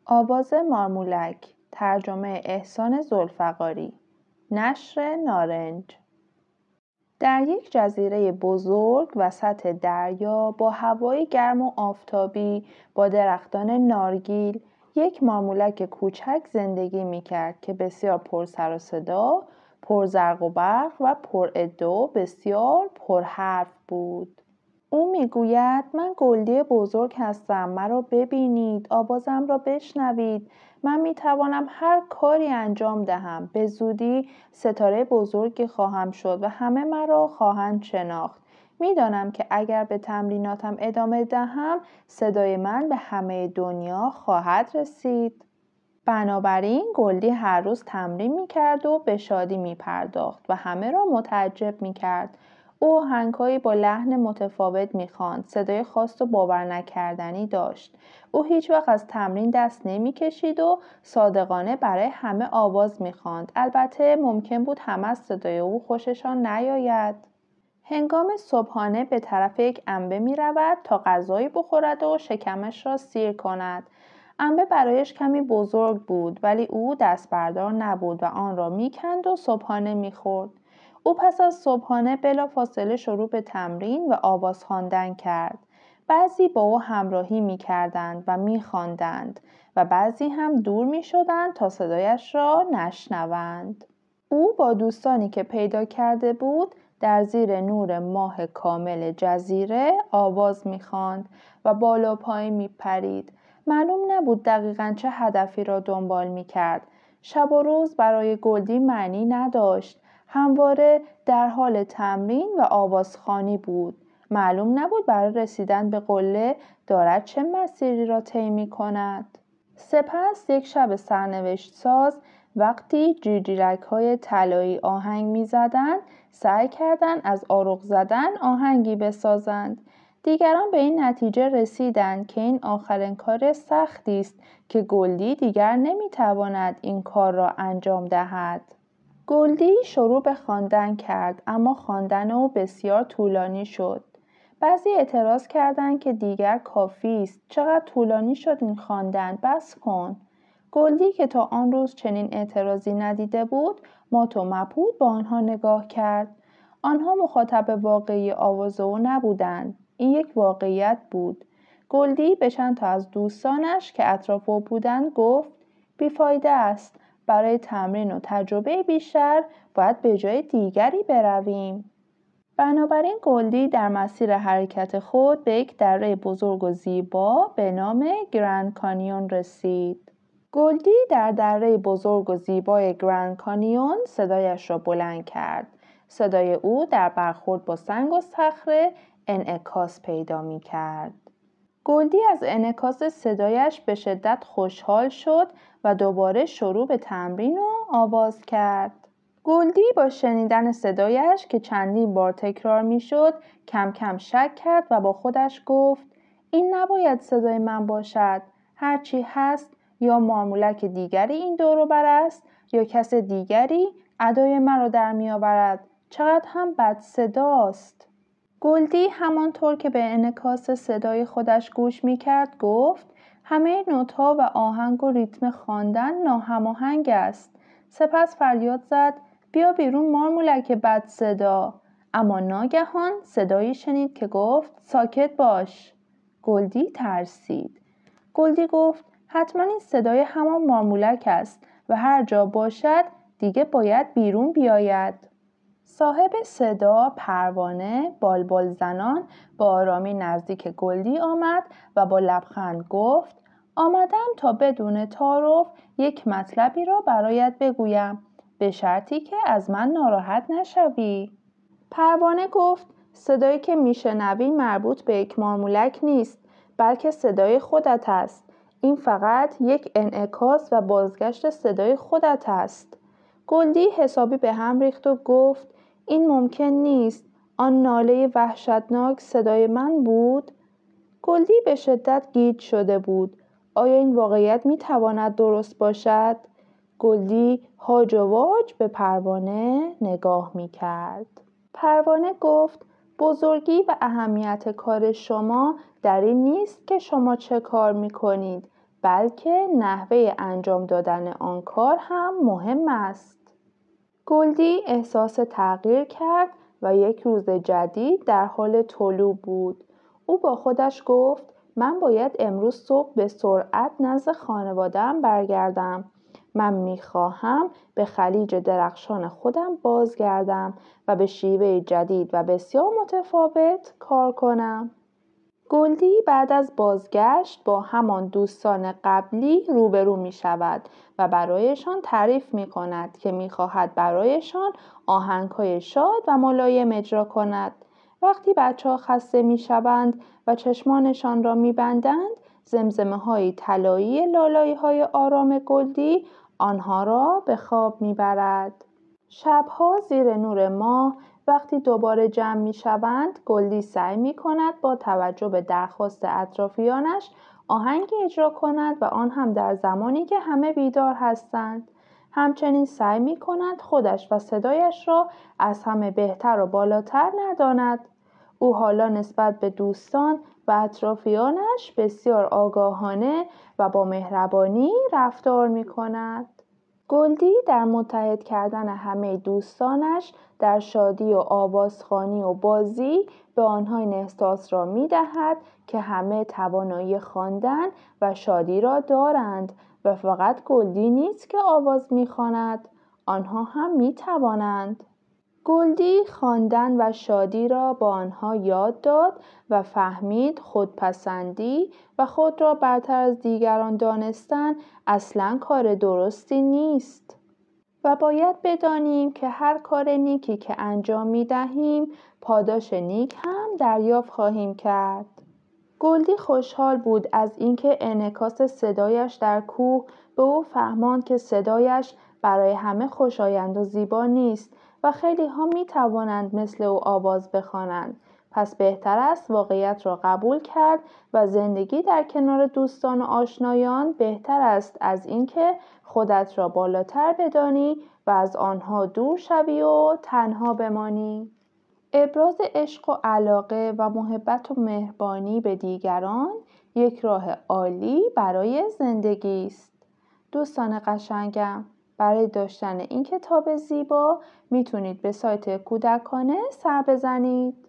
آواز مارمولک، ترجمه احسان ذوالفقاری، نشر نارنج. در یک جزیره بزرگ وسط دریا با هوایی گرم و آفتابی با درختان نارگیل یک مارمولک کوچک زندگی می‌کرد که بسیار پر سر و صدا، پر زرق و برق و پر عده و بسیار پر حرف بود. او میگوید من گلدی بزرگ هستم، مرا ببینید، آوازم را بشنوید، من میتوانم هر کاری انجام دهم، به زودی ستاره بزرگی خواهم شد و همه مرا خواهند شناخت. میدانم که اگر به تمریناتم ادامه دهم صدای من به همه دنیا خواهد رسید. بنابراین گلدی هر روز تمرین میکرد و به شادی میپرداخت و همه را متعجب میکرد. او آهنگهایی با لحن متفاوت میخواند، صدای خاص و باور نکردنی داشت. او هیچ وقت از تمرین دست نمیکشید و صادقانه برای همه آواز میخواند. البته ممکن بود همه از صدای او خوششان نیاید. هنگام صبحانه به طرف یک انبه می رود تا غذایی بخورد و شکمش را سیر کند. انبه برایش کمی بزرگ بود ولی او دست بردار نبود و آن را می کند و صبحانه می خورد. او پس از صبحانه بلافاصله شروع به تمرین و آواز خواندن کرد. بعضی با او همراهی می کردند و می خواندند و بعضی هم دور می شدند تا صدایش را نشنوند. او با دوستانی که پیدا کرده بود در زیر نور ماه کامل جزیره آواز می‌خواند و بالا پایین می‌پرید. معلوم نبود دقیقاً چه هدفی را دنبال می‌کرد. شب و روز برای گلدی معنی نداشت. همواره در حال تمرین و آوازخوانی بود. معلوم نبود برای رسیدن به قله دارد چه مسیری را طی می‌کند. سپس یک شب سرنوشت ساز وقتی جیرجیرک‌های طلایی آهنگ می‌زدند، سعی کردند از آروغ زدن آهنگی بسازند. دیگران به این نتیجه رسیدند که این آخرین کار سختی است که گلدی دیگر نمی‌تواند این کار را انجام دهد. گلدی شروع به خواندن کرد اما خواندن او بسیار طولانی شد. بعضی اعتراض کردند که دیگر کافی است. چقدر طولانی شد این خواندن، بس کن. گلدی که تا آن روز چنین اعتراضی ندیده بود، مات و مبهوت با آنها نگاه کرد. آنها مخاطب واقعی آواز او نبودند. این یک واقعیت بود. گلدی به چند تا از دوستانش که اطراف او بودند گفت بیفایده است. برای تمرین و تجربه بیشتر باید به جای دیگری برویم. بنابراین گلدی در مسیر حرکت خود به یک دره بزرگ و زیبا به نام گرند کانیون رسید. گلدی در دره بزرگ و زیبای گرند کانیون صدایش را بلند کرد. صدای او در برخورد با سنگ و صخره انعکاس پیدا می کرد. گلدی از انعکاس صدایش به شدت خوشحال شد و دوباره شروع به تمرین و آواز کرد. گلدی با شنیدن صدایش که چندین بار تکرار می شد کم کم شک کرد و با خودش گفت این نباید صدای من باشد. هرچی هست یا مارمولک دیگری این دور و بر است یا کس دیگری ادای مرا در می آورد. چقدر هم بد صداست. گلدی همانطور که به انعکاس صدای خودش گوش می کرد گفت همه نوت‌ها و آهنگ و ریتم خواندن ناهماهنگ است. سپس فریاد زد بیا بیرون مارمولک بد صدا. اما ناگهان صدایی شنید که گفت ساکت باش. گلدی ترسید. گلدی گفت حتما این صدای همان مارمولک است و هر جا باشد دیگه باید بیرون بیاید. صاحب صدا پروانه بالبال زنان با آرامی نزدیک گلدی آمد و با لبخند گفت آمدم تا بدون تعارف یک مطلبی را برایت بگویم به شرطی که از من ناراحت نشوی. پروانه گفت صدایی که میشنوی مربوط به یک مارمولک نیست بلکه صدای خودت است. این فقط یک انعکاس و بازگشت صدای خودت است. گلدی حسابی به هم ریخت و گفت این ممکن نیست. آن ناله وحشتناک صدای من بود؟ گلدی به شدت گیج شده بود. آیا این واقعیت میتواند درست باشد؟ گلدی هاج و واج به پروانه نگاه میکرد. پروانه گفت بزرگی و اهمیت کار شما در این نیست که شما چه کار میکنید بلکه نحوه انجام دادن آن کار هم مهم است. گلدی احساس تغییر کرد و یک روز جدید در حال طلوع بود. او با خودش گفت من باید امروز صبح به سرعت نزد خانواده‌ام برگردم. من می‌خواهم به خلیج درخشان خودم بازگردم و به شیوه جدید و بسیار متفاوت کار کنم. گلدی بعد از بازگشت با همان دوستان قبلی روبرو می شود و برایشان تعریف می کند که می خواهد برایشان آهنگ‌های شاد و ملایم اجرا کند. وقتی بچه‌ها خسته می شوند و چشمانشان را می بندند، زمزمه‌های طلایی لالایی‌های آرام گلدی آنها را به خواب می برد. شبها زیر نور ماه وقتی دوباره جمع می شوند، گلدی سعی می کند با توجه به درخواست اطرافیانش آهنگی اجرا کند و آن هم در زمانی که همه بیدار هستند. همچنین سعی می کند خودش و صدایش را از همه بهتر و بالاتر نداند. او حالا نسبت به دوستان و اطرافیانش بسیار آگاهانه و با مهربانی رفتار می کند. گلدی در متحد کردن همه دوستانش در شادی و آوازخوانی و بازی به آنها این احساس را می دهد که همه توانایی خواندن و شادی را دارند و فقط گلدی نیست که آواز می خواند، آنها هم می توانند. گلدی خواندن و شادی را با آنها یاد داد و فهمید خودپسندی و خود را برتر از دیگران دانستن اصلاً کار درستی نیست و باید بدانیم که هر کار نیکی که انجام می دهیم پاداش نیک هم دریافت خواهیم کرد. گلدی خوشحال بود از اینکه انعکاس صدایش در کوه به او فهماند که صدایش برای همه خوشایند و زیبا نیست و خیلی ها می توانند مثل او آواز بخوانند. پس بهتر است واقعیت را قبول کرد و زندگی در کنار دوستان و آشنایان بهتر است از اینکه خودت را بالاتر بدانی و از آنها دور شوی و تنها بمانی. ابراز عشق و علاقه و محبت و مهربانی به دیگران یک راه عالی برای زندگی است. دوستان قشنگم، برای داشتن این کتاب زیبا میتونید به سایت کودکانه سر بزنید.